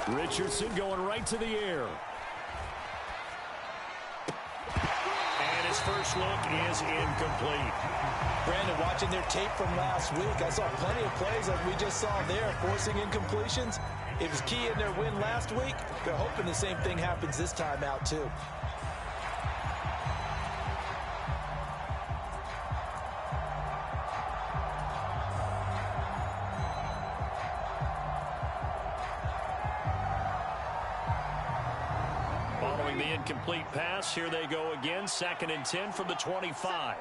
Richardson going right to the air. And his first look is incomplete. Brandon, watching their tape from last week, I saw plenty of plays like we just saw there, forcing incompletions. It was key in their win last week. They're hoping the same thing happens this time out, too. Following the incomplete pass, here they go again. 2nd and 10 from the 25.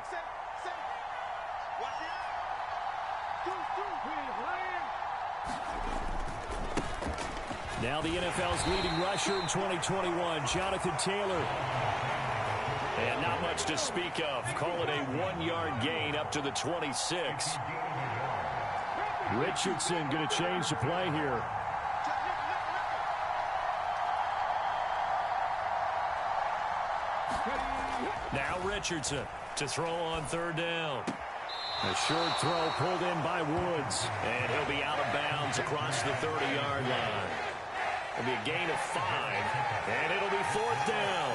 Now the NFL's leading rusher in 2021, Jonathan Taylor. And not much to speak of. Call it a 1-yard gain up to the 26. Richardson going to change the play here. Now Richardson to throw on 3rd down. A short throw pulled in by Woods. And he'll be out of bounds across the 30-yard line. It'll be a gain of 5, and it'll be 4th down.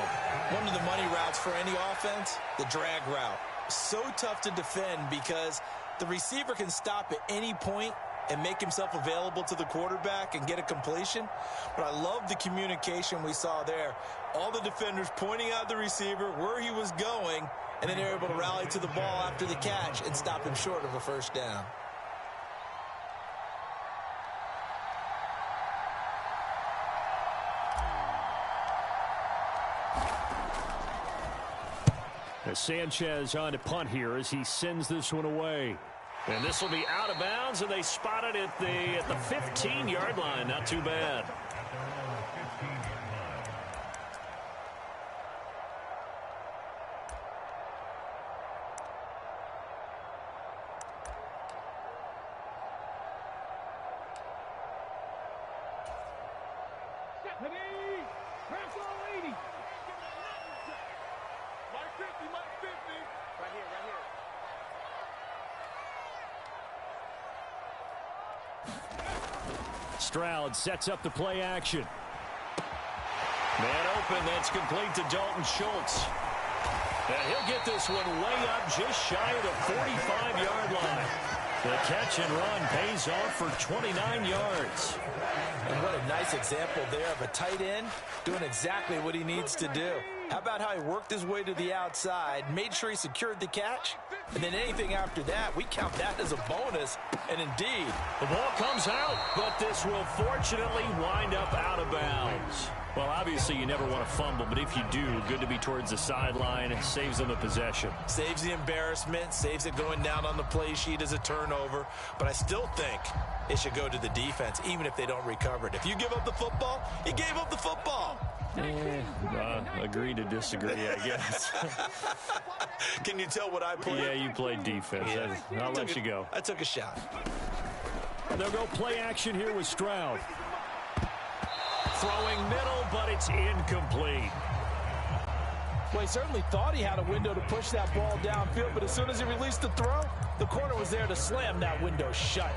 One of the money routes for any offense, the drag route. So tough to defend because the receiver can stop at any point and make himself available to the quarterback and get a completion. But I love the communication we saw there. All the defenders pointing out the receiver, where he was going, and then they're able to rally to the ball after the catch and stop him short of a 1st down. Sanchez on to punt here as he sends this one away. And this will be out of bounds, and they spot it at the 15-yard line. Not too bad. Stroud sets up the play action. Man open, that's complete to Dalton Schultz. And he'll get this one way up just shy of the 45-yard line. The catch and run pays off for 29 yards. And what a nice example there of a tight end doing exactly what he needs to do. How about how he worked his way to the outside, made sure he secured the catch, and then anything after that, we count that as a bonus. And indeed, the ball comes out, but this will fortunately wind up out of bounds. Well, obviously you never want to fumble, but if you do, good to be towards the sideline. It saves them a possession. Saves the embarrassment, saves it going down on the play sheet as a turnover. But I still think it should go to the defense, even if they don't recover it. If you give up the football, you gave up the football. Agree to disagree, I guess. Can you tell what I played? Yeah, you played defense. Yeah. I'll let you go. I took a shot. They'll go play action here with Stroud. Throwing middle, but it's incomplete. Well, he certainly thought he had a window to push that ball downfield, but as soon as he released the throw, the corner was there to slam that window shut.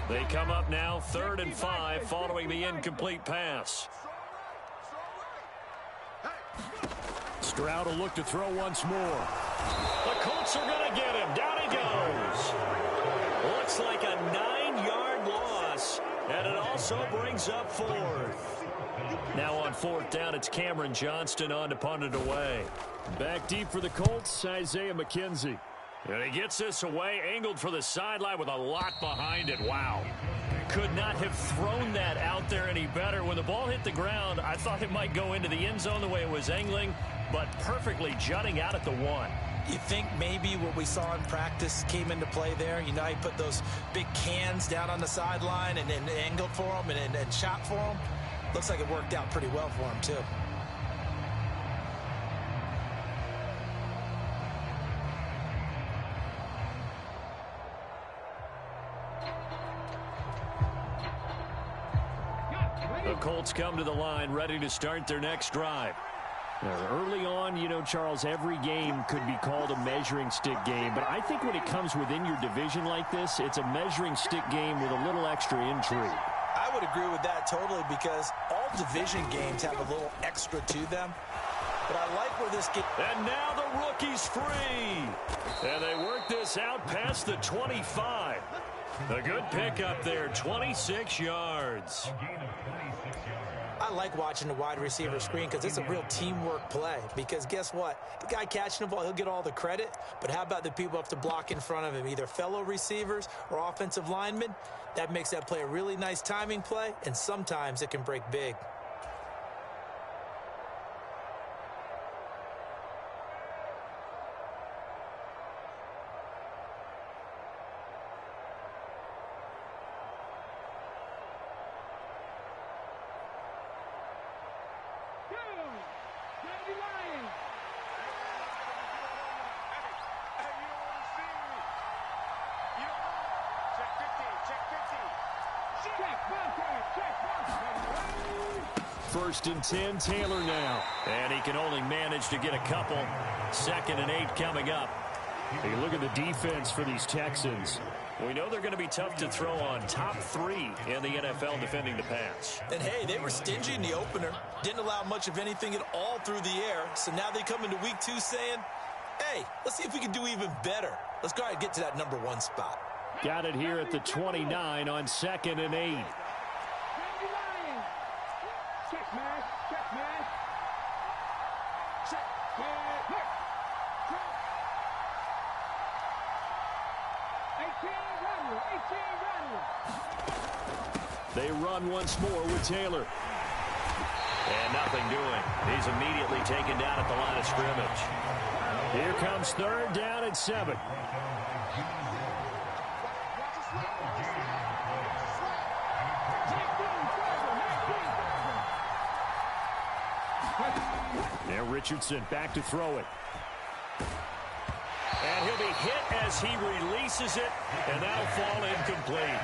They come up now 3rd and 5 following the incomplete pass. Stroud will look to throw once more. The Colts are going to get him. Down he goes. Looks like a 9-yard loss, and it also brings up 4th. Now on 4th down, it's Cameron Johnston on to punt it away. Back deep for the Colts, Isaiah McKenzie. And he gets this away, angled for the sideline with a lot behind it. Wow. Could not have thrown that out there any better. When the ball hit the ground, I thought it might go into the end zone the way it was angling, but perfectly jutting out at the 1. You think maybe what we saw in practice came into play there? You know, he put those big cans down on the sideline and then angled for them and shot for them. Looks like it worked out pretty well for him, too. The Colts come to the line, ready to start their next drive. Early on, you know, Charles, every game could be called a measuring stick game. But I think when it comes within your division like this, it's a measuring stick game with a little extra intrigue. I would agree with that totally because all division games have a little extra to them. But I like where this game... And now the rookie's free. And they work this out past the 25. A good pickup there, 26 yards. I like watching the wide receiver screen because it's a real teamwork play. Because guess what? The guy catching the ball, he'll get all the credit. But how about the people who have to block in front of him, either fellow receivers or offensive linemen? That makes that play a really nice timing play, and sometimes it can break big. First and 10, Taylor now. And he can only manage to get a couple. 2nd and 8 coming up. You look at the defense for these Texans. We know they're going to be tough to throw on. Top 3 in the NFL defending the pass. And, hey, they were stingy in the opener. Didn't allow much of anything at all through the air. So now they come into week 2 saying, hey, let's see if we can do even better. Let's go ahead and get to that number 1 spot. Got it here at the 29 on 2nd and 8. They run once more with Taylor. And nothing doing. He's immediately taken down at the line of scrimmage. Here comes 3rd down and 7. Now Richardson back to throw it. And he'll be hit as he releases it, and that'll fall incomplete.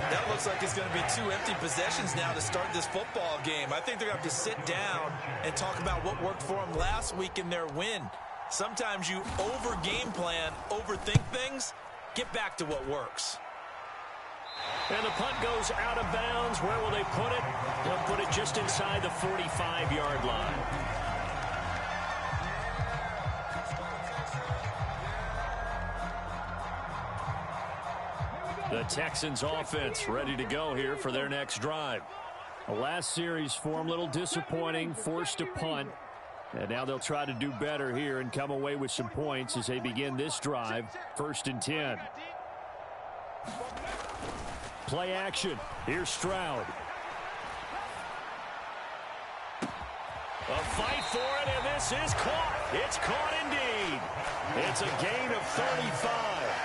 That looks like it's going to be 2 empty possessions now to start this football game. I think they're going to have to sit down and talk about what worked for them last week in their win. Sometimes you over-game plan, overthink things. Get back to what works. And the punt goes out of bounds. Where will they put it? They'll put it just inside the 45-yard line. The Texans offense ready to go here for their next drive. The last series for them, a little disappointing, forced a punt. And now they'll try to do better here and come away with some points as they begin this drive. 1st and 10. Play action. Here's Stroud. A fight for it, and this is caught. It's caught indeed. It's a gain of 35.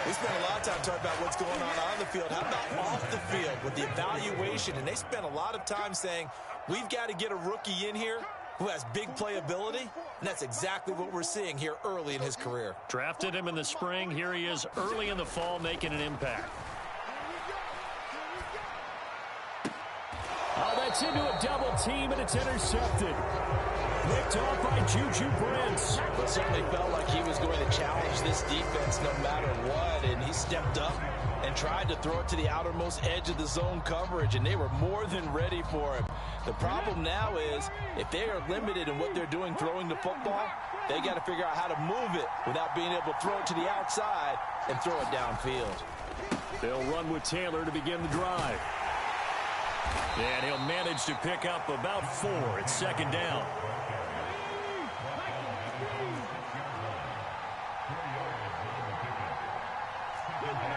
We spent a lot of time talking about what's going on the field. How about off the field with the evaluation? And they spent a lot of time saying, we've got to get a rookie in here who has big playability, and that's exactly what we're seeing here early in his career. Drafted him in the spring. Here he is early in the fall making an impact. Oh, that's into a double team, and it's intercepted. Picked off by Juju Brents. It certainly felt like he was going to challenge this defense no matter what, and he stepped up and tried to throw it to the outermost edge of the zone coverage, and they were more than ready for him. The problem now is if they are limited in what they're doing throwing the football, they got to figure out how to move it without being able to throw it to the outside and throw it downfield. They'll run with Taylor to begin the drive. And he'll manage to pick up about 4. It's 2nd down.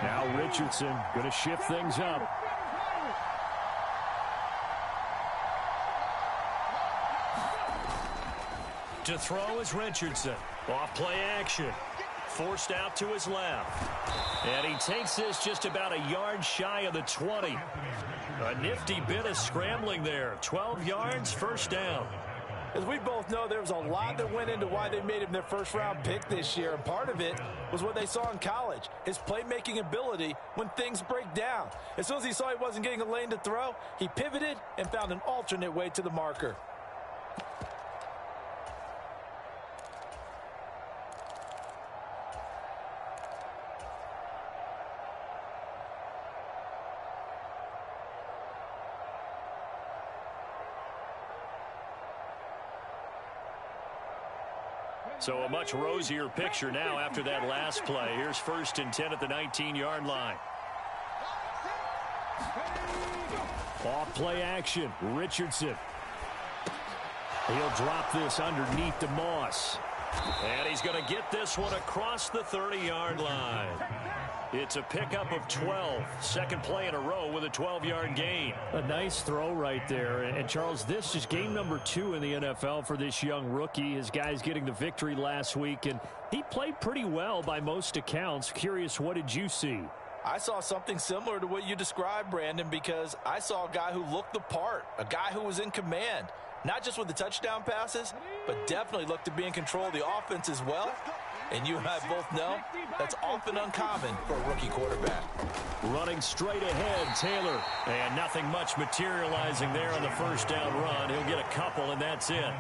Now Richardson going to shift things up. To throw is Richardson. Off play action. Forced out to his left. And he takes this just about a yard shy of the 20. A nifty bit of scrambling there. 12 yards, 1st down. As we both know, there was a lot that went into why they made him their first-round pick this year, and part of it was what they saw in college, his playmaking ability when things break down. As soon as he saw he wasn't getting a lane to throw, he pivoted and found an alternate way to the marker. So a much rosier picture now after that last play. Here's 1st and 10 at the 19-yard line. Off play action. Richardson. He'll drop this underneath to Moss. And he's going to get this one across the 30-yard line. It's a pickup of 12. Second play in a row with a 12-yard gain. A nice throw right there. And, Charles, this is game number 2 in the NFL for this young rookie. His guys getting the victory last week, and he played pretty well by most accounts. Curious, what did you see? I saw something similar to what you described, Brandon, because I saw a guy who looked the part, a guy who was in command, not just with the touchdown passes, but definitely looked to be in control of the offense as well. And you and I both know that's often uncommon for a rookie quarterback. Running straight ahead, Taylor. And nothing much materializing there on the first down run. He'll get a couple, and that's it.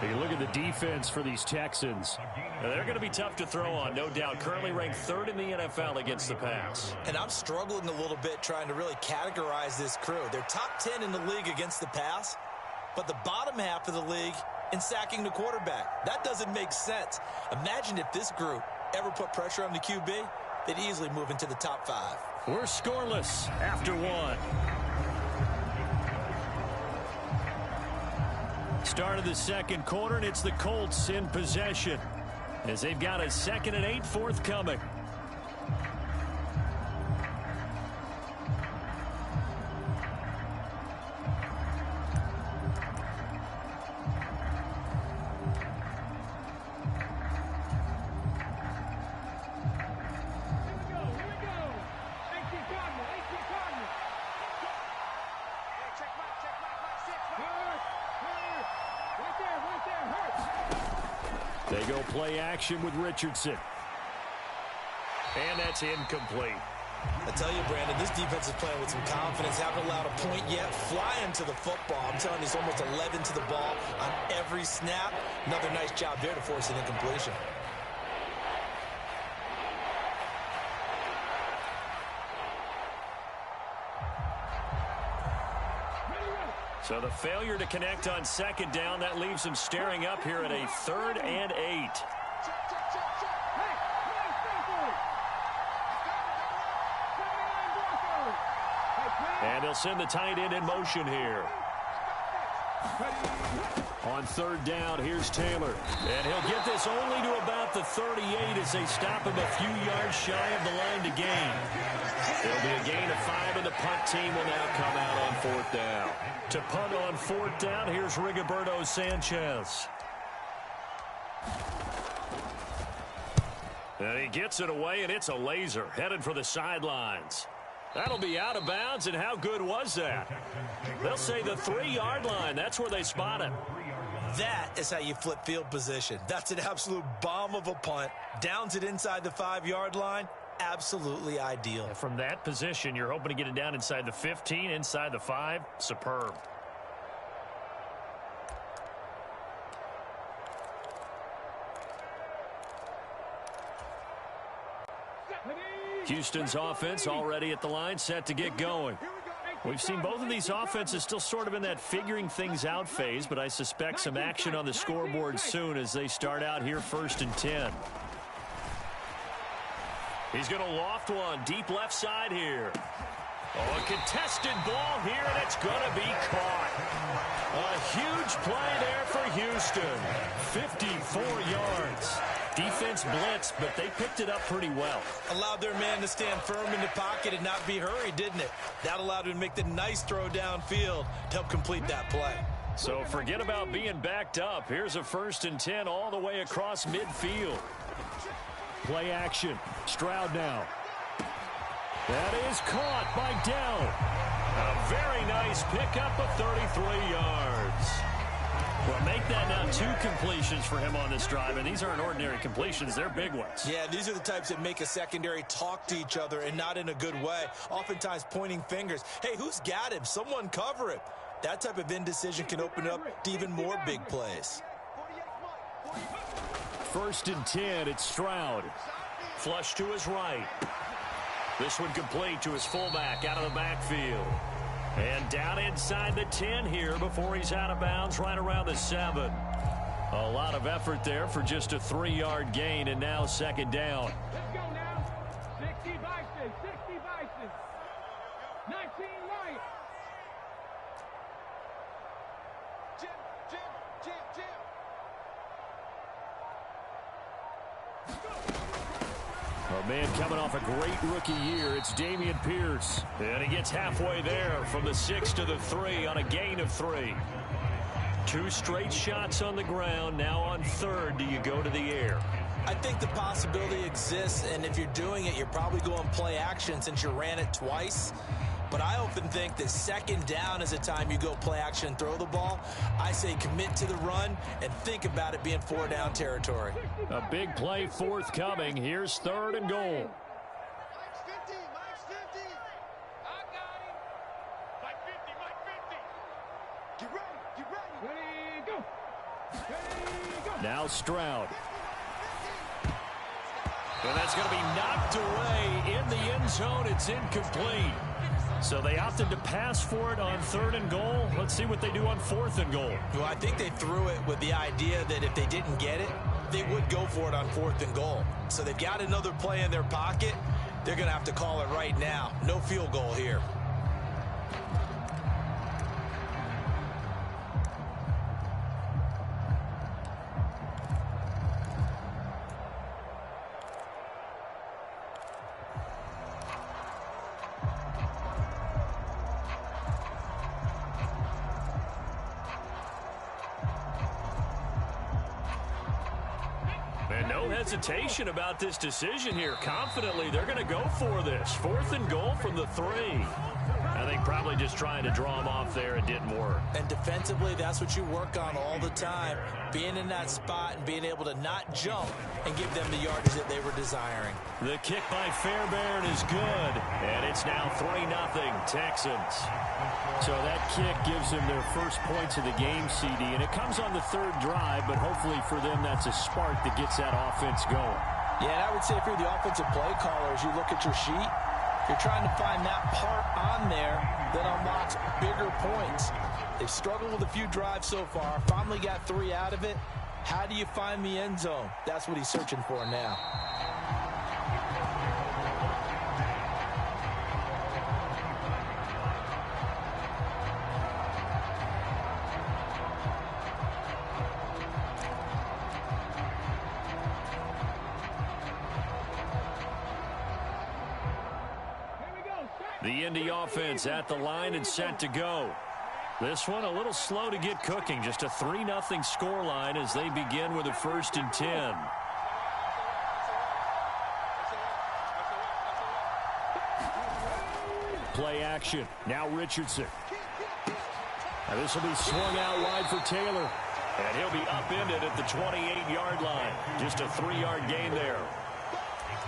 You look at the defense for these Texans. They're going to be tough to throw on, no doubt. Currently ranked 3rd in the NFL against the pass. And I'm struggling a little bit trying to really categorize this crew. They're top 10 in the league against the pass, but the bottom half of the league in sacking the quarterback. That doesn't make sense. Imagine if this group ever put pressure on the QB, they'd easily move into the top 5. We're scoreless after 1. Start of the second quarter, and it's the Colts in possession as they've got a 2nd and 8 forthcoming. They go play action with Richardson. And that's incomplete. I tell you, Brandon, this defense is playing with some confidence. Haven't allowed a point yet. Flying to the football. I'm telling you, it's almost 11 to the ball on every snap. Another nice job there to force an incompletion. So the failure to connect on 2nd down, that leaves them staring up here at a 3rd and 8. And they'll send the tight end in motion here. On 3rd down, here's Taylor. And he'll get this only to about the 38 as they stop him a few yards shy of the line to gain. It'll be a gain of 5, and the punt team will now come out on 4th down. To punt on 4th down, here's Rigoberto Sanchez. And he gets it away, and it's a laser headed for the sidelines. That'll be out of bounds, and how good was that? They'll say the 3-yard line. That's where they spot him. That is how you flip field position. That's an absolute bomb of a punt. Downs it inside the 5-yard line. Absolutely ideal. From that position, you're hoping to get it down inside the 15, inside the 5. Superb. Houston's offense already at the line, set to get going. We've seen both of these offenses still sort of in that figuring things out phase, but I suspect some action on the scoreboard soon as they start out here 1st and 10. He's going to loft one deep left side here. Oh, a contested ball here, and it's going to be caught. A huge play there for Houston. 54 yards. Defense blitzed, but they picked it up pretty well. Allowed their man to stand firm in the pocket and not be hurried, didn't it? That allowed him to make the nice throw downfield to help complete that play. So forget about being backed up. Here's a 1st and 10 all the way across midfield. Play action. Stroud now. That is caught by Dell. A very nice pickup of 33 yards. Well, make that now 2 completions for him on this drive, and these aren't ordinary completions. They're big ones. Yeah, these are the types that make a secondary talk to each other and not in a good way, oftentimes pointing fingers. Hey, who's got him? Someone cover him. That type of indecision can open up to even more big plays. 1st and 10, it's Stroud. Flush to his right. This one complete to his fullback out of the backfield. And down inside the 10 here before he's out of bounds right around the 7. A lot of effort there for just a 3-yard gain, and now 2nd down. Let's go now. 60 Bison, 60 Bison. 19 right. Jim. A man coming off a great rookie year, it's Dameon Pierce. And he gets halfway there from the 6 to the 3 on a gain of 3. 2 straight shots on the ground. Now on 3rd, do you go to the air? I think the possibility exists, and if you're doing it, you're probably going play action since you ran it twice. But I often think that 2nd down is a time you go play action and throw the ball. I say commit to the run and think about it being 4-down territory. A big play forthcoming. Here's 3rd and goal. Mike's 50. I got him. Mike 50. Get ready. Ready, go. Now Stroud. And that's going to be knocked away in the end zone. It's incomplete. So they opted to pass for it on 3rd and goal. Let's see what they do on 4th and goal. Well, I think they threw it with the idea that if they didn't get it, they would go for it on 4th and goal. So they've got another play in their pocket. They're going to have to call it right now. No field goal here. No hesitation about this decision here. Confidently, they're going to go for this. 4th and goal from the 3. I think probably just trying to draw him off there. It didn't work. And defensively, that's what you work on all the time. Being in that spot and being able to not jump and give them the yardage that they were desiring. The kick by Fairbairn is good. And it's now 3-0 Texans. So that kick gives them their first points of the game, CD. And it comes on the 3rd drive, but hopefully for them that's a spark that gets that offense going. Yeah, and I would say if you're the offensive play caller, as you look at your sheet, you're trying to find that part on there that unlocks bigger points. They've struggled with a few drives so far, finally got 3 out of it. How do you find the end zone? That's what he's searching for now. The Indy offense at the line and set to go. This one a little slow to get cooking. Just a 3-0 scoreline as they begin with a 1st and 10. Play action. Now Richardson. And this will be swung out wide for Taylor. And he'll be upended at the 28-yard line. Just a 3-yard gain there.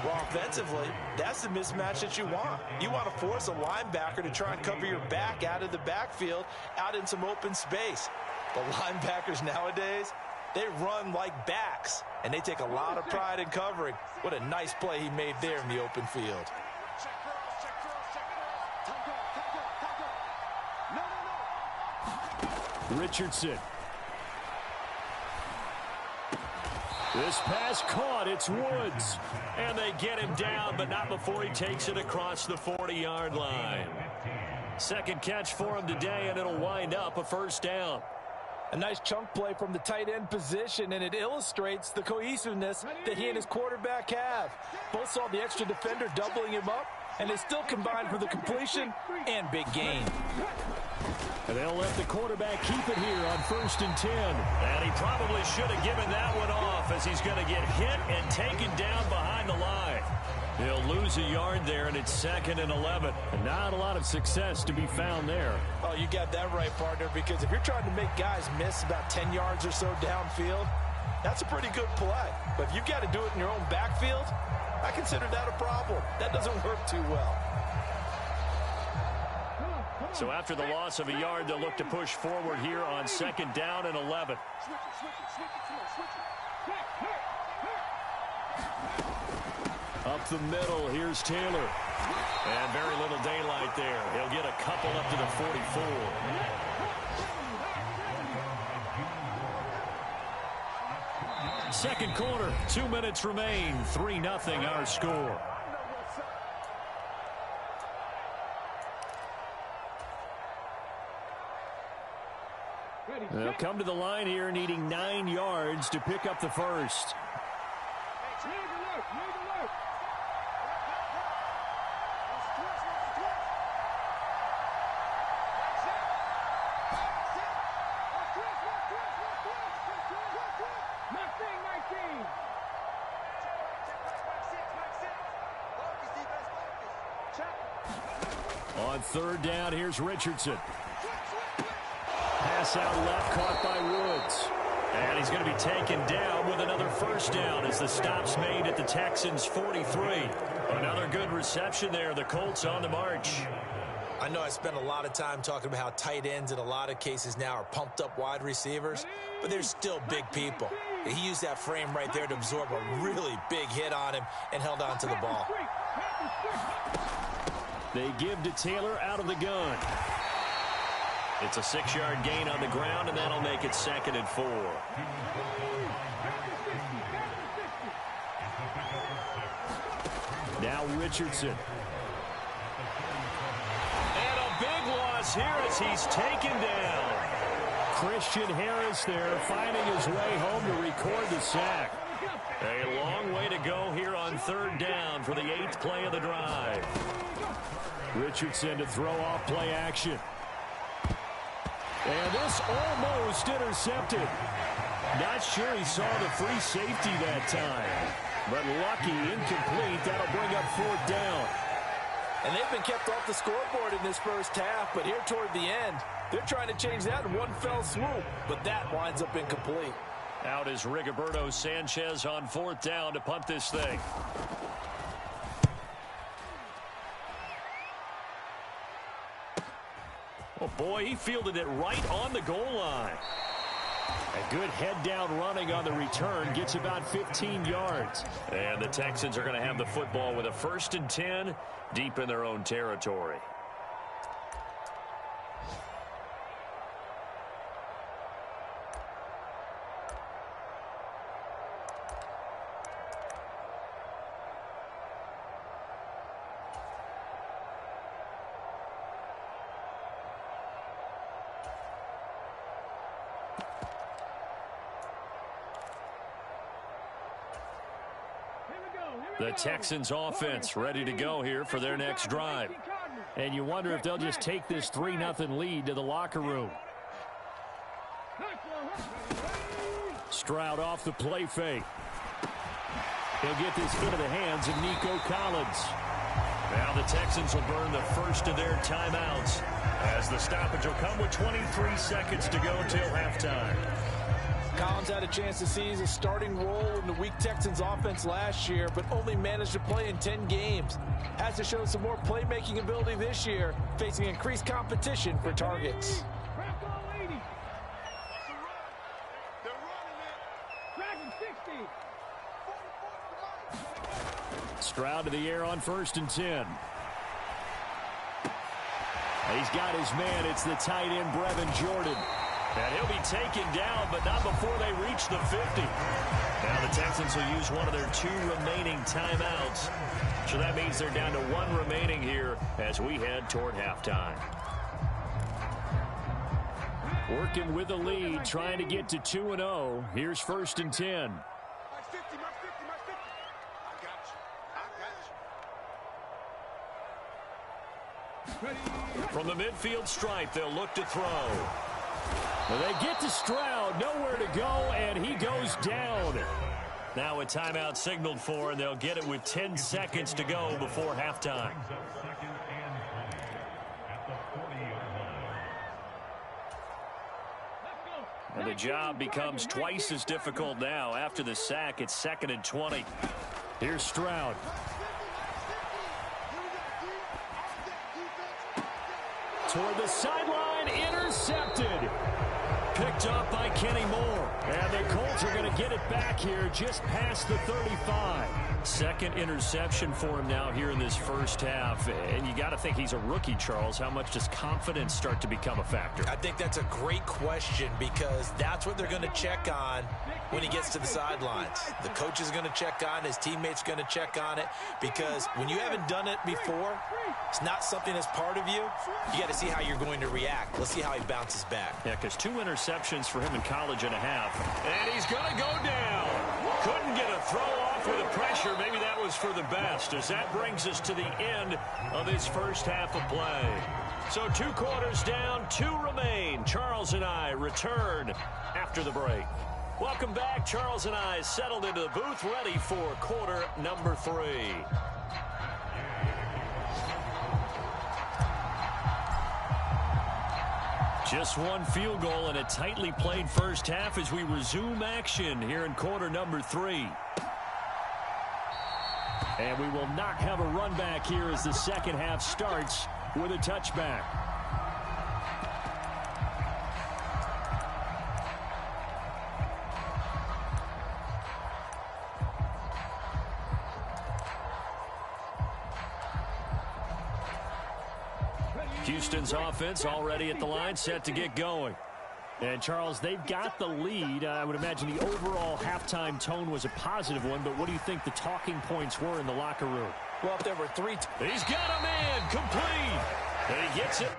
Well, offensively, that's the mismatch that you want. You want to force a linebacker to try and cover your back out of the backfield, out in some open space. But linebackers nowadays, they run like backs, and they take a lot of pride in covering. What a nice play he made there in the open field. Richardson. This pass caught. It's Woods. And they get him down, but not before he takes it across the 40-yard line. 2nd catch for him today, and it'll wind up a 1st down. A nice chunk play from the tight end position, and it illustrates the cohesiveness that he and his quarterback have. Both saw the extra defender doubling him up, and they still combined for the completion and big gain. And they'll let the quarterback keep it here on 1st and 10. And he probably should have given that one off as he's going to get hit and taken down behind the line. He'll lose a yard there, and it's 2nd and 11. And not a lot of success to be found there. Oh, you got that right, partner, because if you're trying to make guys miss about 10 yards or so downfield, that's a pretty good play. But if you've got to do it in your own backfield, I consider that a problem. That doesn't work too well. So after the loss of a yard, they'll look to push forward here on 2nd down and 11. Up the middle, here's Taylor. And very little daylight there. He'll get a couple up to the 44. Second quarter, 2 minutes remain. 3-0 our score. They'll come to the line here needing 9 yards to pick up the first. On 3rd down, here's Richardson. Pass out left, caught by Woods. And he's going to be taken down with another first down as the stop's made at the Texans' 43. Another good reception there. The Colts on the march. I know I spent a lot of time talking about how tight ends in a lot of cases now are pumped up wide receivers, but they're still big people. He used that frame right there to absorb a really big hit on him and held on to the ball. They give to Taylor out of the gun. It's a 6-yard gain on the ground, and that'll make it 2nd and 4. Now Richardson. And a big loss here as he's taken down. Christian Harris there finding his way home to record the sack. A long way to go here on 3rd down for the 8th play of the drive. Richardson to throw off play action. And this almost intercepted. Not sure he saw the free safety that time. But lucky, incomplete. That'll bring up 4th down. And they've been kept off the scoreboard in this first half, but here toward the end, they're trying to change that in one fell swoop. But that winds up incomplete. Out is Rigoberto Sanchez on 4th down to punt this thing. Oh, boy, he fielded it right on the goal line. A good head-down running on the return. Gets about 15 yards. And the Texans are going to have the football with a 1st and 10 deep in their own territory. The Texans offense ready to go here for their next drive. And you wonder if they'll just take this 3-0 lead to the locker room. Stroud off the play fake. He'll get this into the hands of Nico Collins. Now the Texans will burn the first of their timeouts as the stoppage will come with 23 seconds to go till halftime. Collins had a chance to seize a starting role in the weak Texans offense last year, but only managed to play in 10 games. Has to show some more playmaking ability this year, facing increased competition for targets. Stroud to the air on 1st and 10. He's got his man. It's the tight end, Brevin Jordan. And he'll be taken down, but not before they reach the 50. Now the Texans will use one of their 2 remaining timeouts. So that means they're down to 1 remaining here as we head toward halftime. Working with the lead, trying to get to 2-0. Here's 1st and 10. From the midfield stripe, they'll look to throw. Well, they get to Stroud, nowhere to go, and he goes down. Now a timeout signaled for, and they'll get it with 10 seconds to go before halftime. And the job becomes twice as difficult now. After the sack, it's 2nd and 20. Here's Stroud. Toward the sideline, intercepted. Picked up by Kenny Moore. And the Colts are going to get it back here just past the 35. Second interception for him now here in this first half. And you got to think he's a rookie, Charles. How much does confidence start to become a factor? I think that's a great question because that's what they're going to check on when he gets to the sidelines. The coach is going to check on, his teammates going to check on it, because when you haven't done it before, it's not something that's part of you. You got to see how you're going to react. Let's see how he bounces back. Yeah, because 2 interceptions for him in college and a half. And he's going to go down. Couldn't get a throw off with the pressure. Maybe that was for the best, as that brings us to the end of this first half of play. So 2 quarters down, 2 remain. Charles and I return after the break. Welcome back. Charles and I settled into the booth, ready for quarter number 3. Just 1 field goal and a tightly played first half as we resume action here in quarter number 3. And we will not have a run back here as the second half starts with a touchback. Houston's offense already at the line, set to get going. And, Charles, they've got the lead. I would imagine the overall halftime tone was a positive one, but what do you think the talking points were in the locker room? Well, if there were 3... He's got a man complete. And he gets it.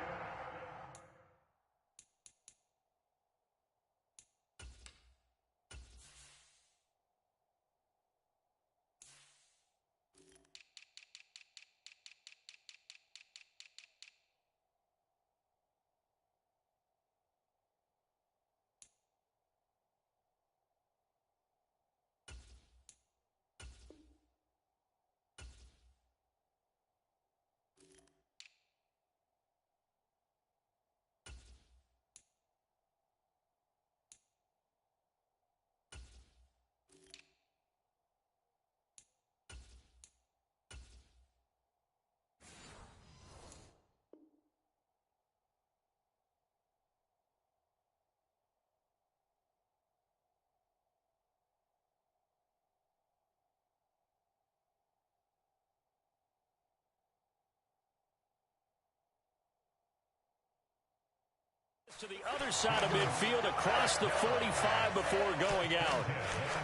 To the other side of midfield, across the 45 before going out.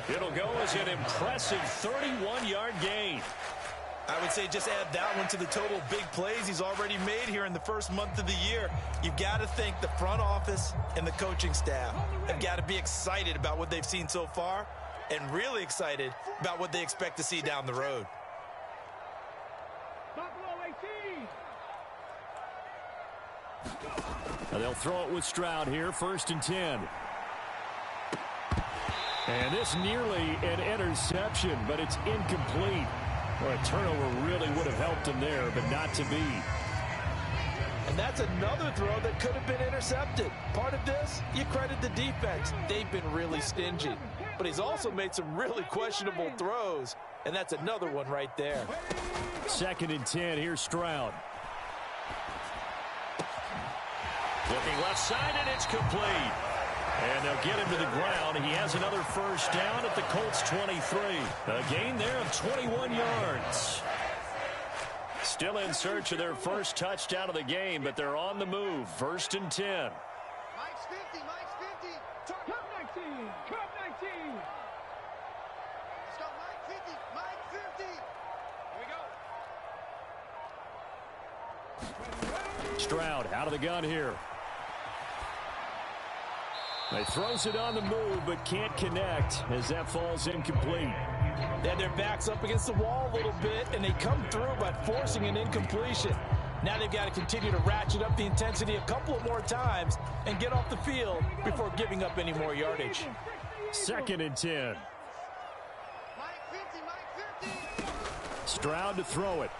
It'll go as an impressive 31-yard gain. I would say just add that one to the total big plays he's already made here in the first month of the year. You've got to think the front office and the coaching staff have got to be excited about what they've seen so far and really excited about what they expect to see down the road. They'll throw it with Stroud here, 1st and 10. And this nearly an interception, but it's incomplete. Well, a turnover really would have helped him there, but not to be. And that's another throw that could have been intercepted. Part of this, you credit the defense. They've been really stingy. But he's also made some really questionable throws, and that's another one right there. 2nd and 10, here's Stroud. Looking left side, and it's complete. And they'll get him to the ground. He has another first down at the Colts 23. A gain there of 21 yards. Still in search of their first touchdown of the game, but they're on the move. 1st and 10. Mike's 50, Mike's 50. Cup 19, Cup 19. Let's go, Mike 50, Mike 50. Here we go. Stroud out of the gun here. He throws it on the move, but can't connect as that falls incomplete. Then their backs up against the wall a little bit, and they come through by forcing an incompletion. Now they've got to continue to ratchet up the intensity a couple of more times and get off the field before giving up any more yardage. 2nd and 10. Stroud to throw it.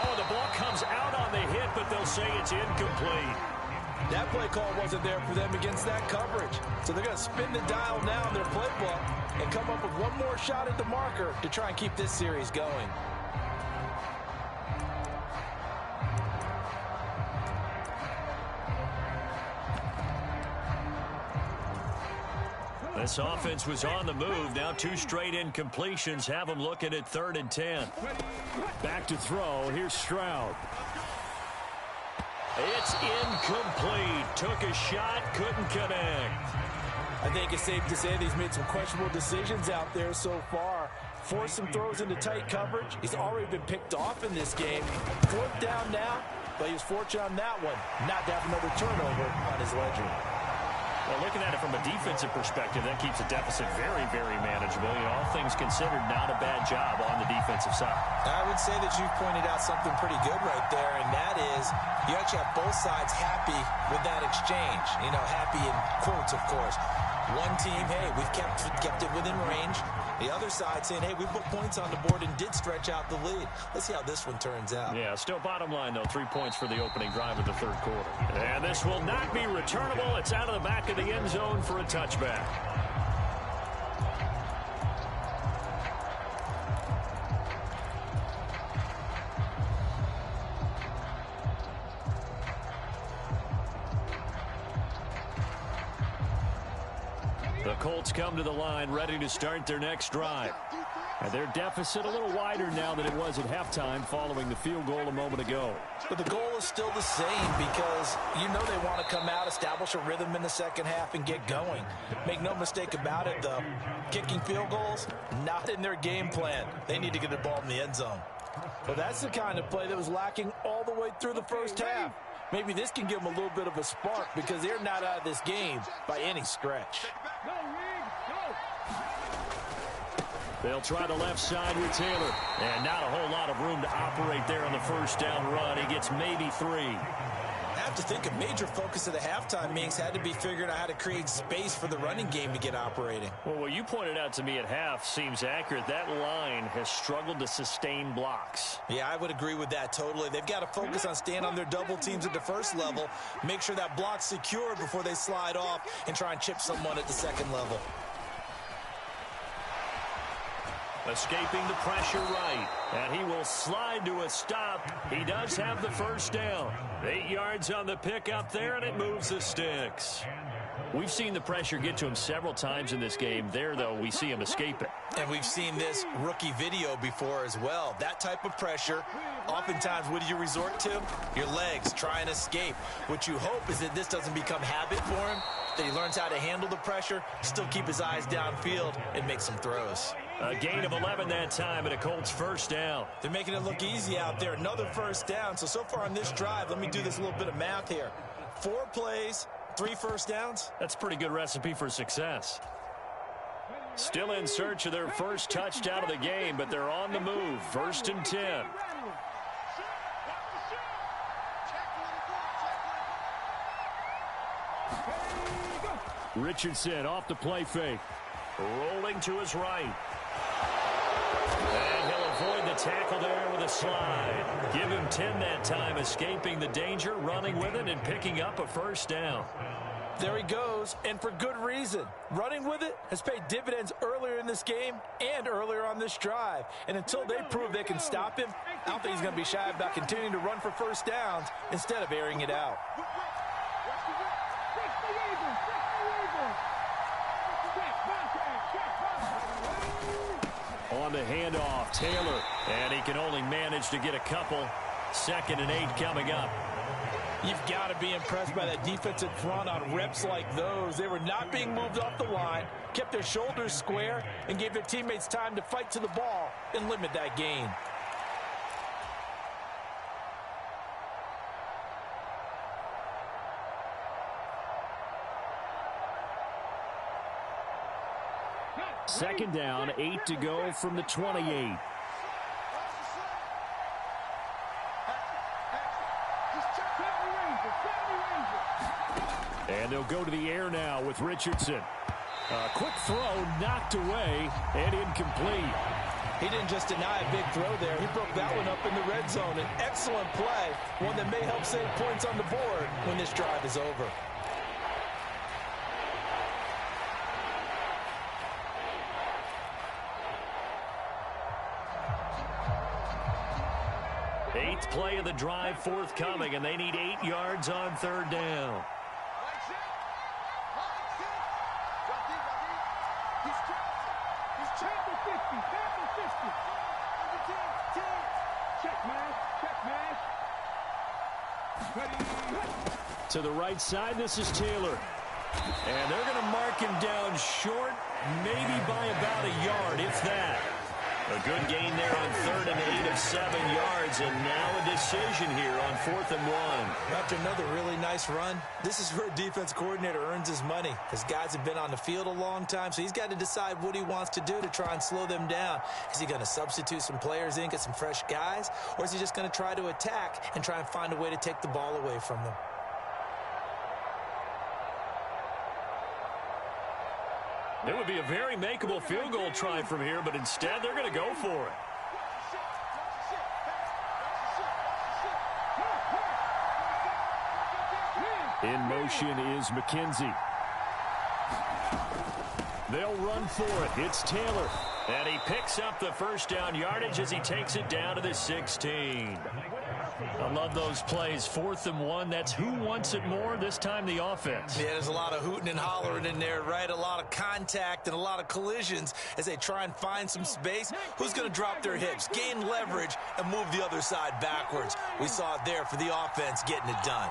Oh, the ball comes out on the hit, but they'll say it's incomplete. That play call wasn't there for them against that coverage. So they're going to spin the dial now in their playbook and come up with one more shot at the marker to try and keep this series going. This offense was on the move. Now 2 straight incompletions have them looking at 3rd and 10. Back to throw. Here's Stroud. It's incomplete. Took a shot, couldn't connect. I think it's safe to say that he's made some questionable decisions out there so far. Forced some throws into tight coverage. He's already been picked off in this game. 4th down now, but he was fortunate on that one not to have another turnover on his ledger. Well, looking at it from a defensive perspective, that keeps the deficit very, very manageable. You know, all things considered, not a bad job on the defensive side. I would say that you've pointed out something pretty good right there, and that is you actually have both sides happy with that exchange. You know, happy in quotes, of course. One team, hey, we've kept it within range. The other side saying, hey, we put points on the board and did stretch out the lead. Let's see how this one turns out. Yeah, still bottom line, though, 3 points for the opening drive of the 3rd quarter. And this will not be returnable. It's out of the back of the end zone for a touchback. The Colts come to the line, ready to start their next drive. And their deficit a little wider now than it was at halftime following the field goal a moment ago. But the goal is still the same because you know they want to come out, establish a rhythm in the second half, and get going. Make no mistake about it, though. Kicking field goals, not in their game plan. They need to get the ball in the end zone. Well, that's the kind of play that was lacking all the way through the first half. Maybe this can give them a little bit of a spark because they're not out of this game by any stretch. They'll try the left side with Taylor. And not a whole lot of room to operate there on the first down run. He gets maybe 3. I have to think a major focus of the halftime meetings had to be figuring out how to create space for the running game to get operating. Well, what you pointed out to me at half seems accurate. That line has struggled to sustain blocks. Yeah, I would agree with that totally. They've got to focus on staying on their double teams at the first level, make sure that block's secured before they slide off and try and chip someone at the second level. Escaping the pressure right, and he will slide to a stop. He does have the first down. 8 yards on the pickup there, and it moves the sticks. We've seen the pressure get to him several times in this game. There, though, we see him escape it. And we've seen this rookie video before as well. That type of pressure, oftentimes, what do you resort to? Your legs, try and escape. What you hope is that this doesn't become habit for him, that he learns how to handle the pressure, still keep his eyes downfield, and make some throws. A gain of 11 that time, and a Colts first down. They're making it look easy out there. Another first down. So far on this drive, let me do this little bit of math here. 4 plays, 3 first downs. That's a pretty good recipe for success. Still in search of their first touchdown of the game, but they're on the move. 1st and 10. Richardson off the play fake. Rolling to his right. And he'll avoid the tackle there with a slide. Give him 10 that time, escaping the danger, running with it, and picking up a first down. There he goes, and for good reason. Running with it has paid dividends earlier in this game and earlier on this drive. And until they prove they can stop him, I don't think he's going to be shy about continuing to run for first downs instead of airing it out. On the handoff, Taylor. And he can only manage to get a couple. 2nd and 8 coming up. You've got to be impressed by that defensive front on reps like those. They were not being moved off the line, kept their shoulders square, and gave their teammates time to fight to the ball and limit that gain. Second down, 8 to go from the 28. And they'll go to the air now with Richardson. Quick throw knocked away and incomplete. He didn't just deny a big throw there. He broke that one up in the red zone. An excellent play, one that may help save points on the board when this drive is over. Eighth play of the drive forthcoming, and they need 8 yards on third down. To the right side, this is Taylor. And they're going to mark him down short, maybe by about a yard, if that. A good gain there on 3rd and 8 of 7 yards, and now a decision here on 4th and 1. After another really nice run, this is where a defense coordinator earns his money. His guys have been on the field a long time, so he's got to decide what he wants to do to try and slow them down. Is he going to substitute some players in, get some fresh guys, or is he just going to try to attack and try and find a way to take the ball away from them? It would be a very makeable field goal try from here, but instead they're going to go for it. In motion is McKenzie. They'll run for it. It's Taylor. And he picks up the first down yardage as he takes it down to the 16. I love those plays. 4th and 1. That's who wants it more, this time the offense. Yeah, there's a lot of hooting and hollering in there, right? A lot of contact and a lot of collisions as they try and find some space. Who's going to drop their hips, gain leverage, and move the other side backwards? We saw it there for the offense getting it done.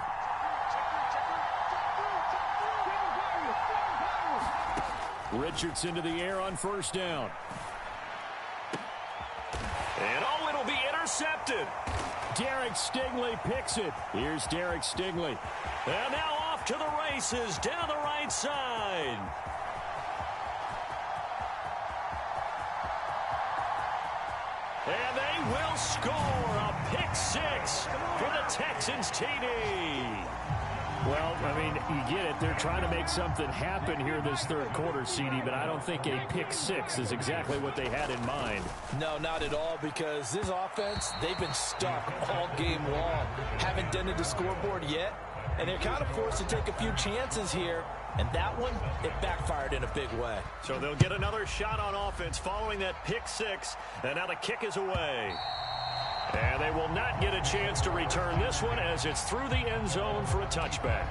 Richardson to the air on first down. And oh, it'll be intercepted. Derek Stingley picks it. Here's Derek Stingley. And now off to the races down the right side. And they will score a pick 6 for the Texans TD. Well, I mean, you get it. They're trying to make something happen here this third quarter, CD, but I don't think a pick 6 is exactly what they had in mind. No, not at all, because this offense, they've been stuck all game long. Haven't dented the scoreboard yet, and they're kind of forced to take a few chances here, and that one, it backfired in a big way. So they'll get another shot on offense following that pick 6, and now the kick is away. And they will not get a chance to return this one as it's through the end zone for a touchback.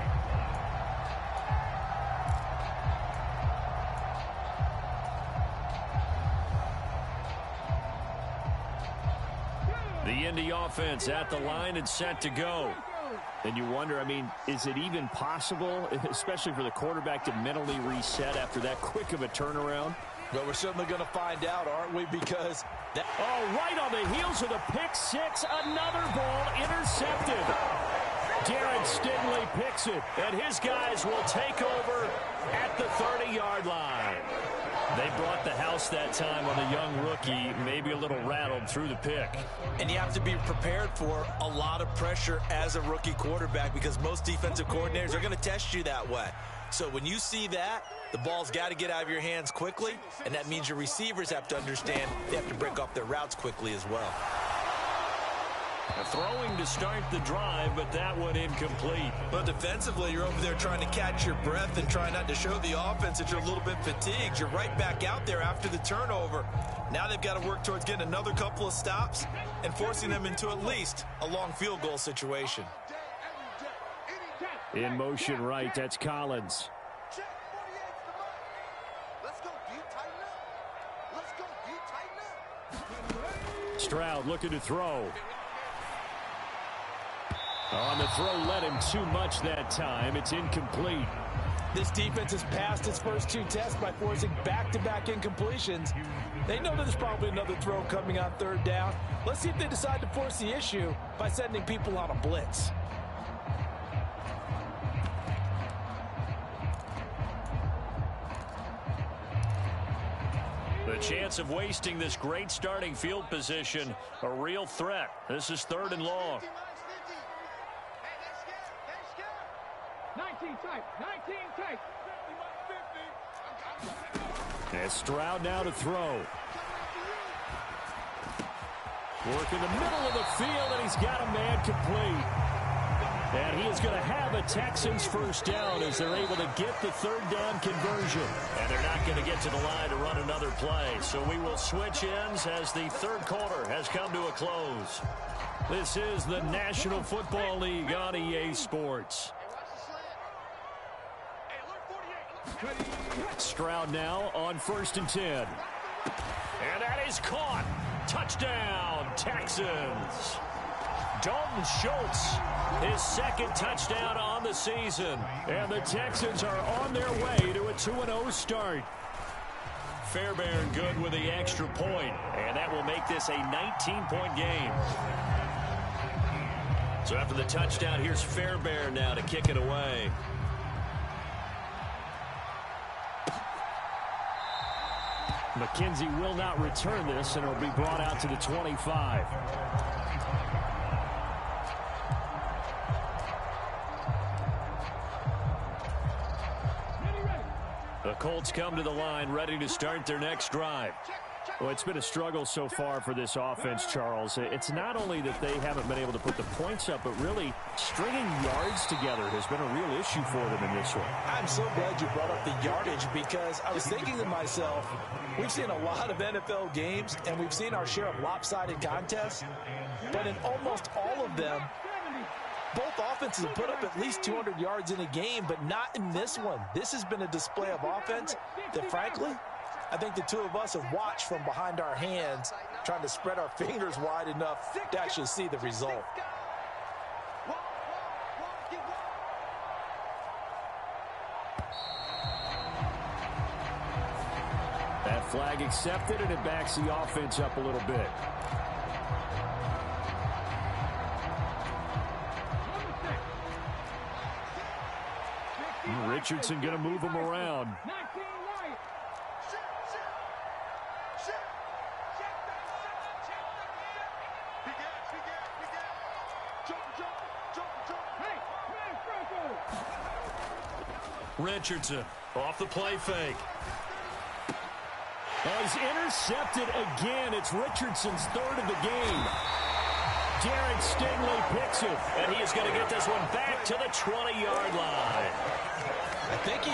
The Indy offense at the line and set to go. And you wonder, I mean, is it even possible, especially for the quarterback, to mentally reset after that quick of a turnaround? Well, we're certainly going to find out, aren't we? Because right on the heels of the pick 6, another ball intercepted. Derek Stingley picks it, and his guys will take over at the 30-yard line. They brought the house that time on the young rookie, maybe a little rattled through the pick. And you have to be prepared for a lot of pressure as a rookie quarterback because most defensive coordinators are going to test you that way. So when you see that, the ball's got to get out of your hands quickly, and that means your receivers have to understand they have to break off their routes quickly as well. Throwing to start the drive, but that one incomplete. But defensively, you're over there trying to catch your breath and try not to show the offense that you're a little bit fatigued. You're right back out there after the turnover. Now they've got to work towards getting another couple of stops and forcing them into at least a long field goal situation. In motion right, that's Collins. Stroud looking to throw. On the throw, led him too much that time. It's incomplete. This defense has passed its first 2 tests by forcing back-to-back incompletions. They know there's probably another throw coming on third down. Let's see if they decide to force the issue by sending people on a blitz. The chance of wasting this great starting field position, a real threat. This is 3rd and long. 19 tight. And Stroud now to throw. Work in the middle of the field, and he's got a man complete. And he is going to have a Texans first down as they're able to get the third down conversion. And they're not going to get to the line to run another play. So we will switch ends as the third quarter has come to a close. This is the National Football League on EA Sports. Stroud now on 1st and 10. And that is caught. Touchdown, Texans. Dalton Schultz, his second touchdown on the season. And the Texans are on their way to a 2-0 start. Fairbairn good with the extra point, and that will make this a 19-point game. So after the touchdown, here's Fairbairn now to kick it away. McKenzie will not return this, and it will be brought out to the 25. The Colts come to the line, ready to start their next drive. Well, it's been a struggle so far for this offense, Charles. It's not only that they haven't been able to put the points up, but really stringing yards together has been a real issue for them in this one. I'm so glad you brought up the yardage because I was thinking to myself, we've seen a lot of NFL games and we've seen our share of lopsided contests, but in almost all of them, both offenses have put up at least 200 yards in a game, but not in this one. This has been a display of offense that, frankly, I think the two of us have watched from behind our hands, trying to spread our fingers wide enough to actually see the result. That flag accepted, and it backs the offense up a little bit. Richardson going to move him around. Richardson off the play fake. Oh, he's intercepted again. It's Richardson's third of the game. Derek Stingley picks it. And he is going to get this one back to the 20-yard line. I think he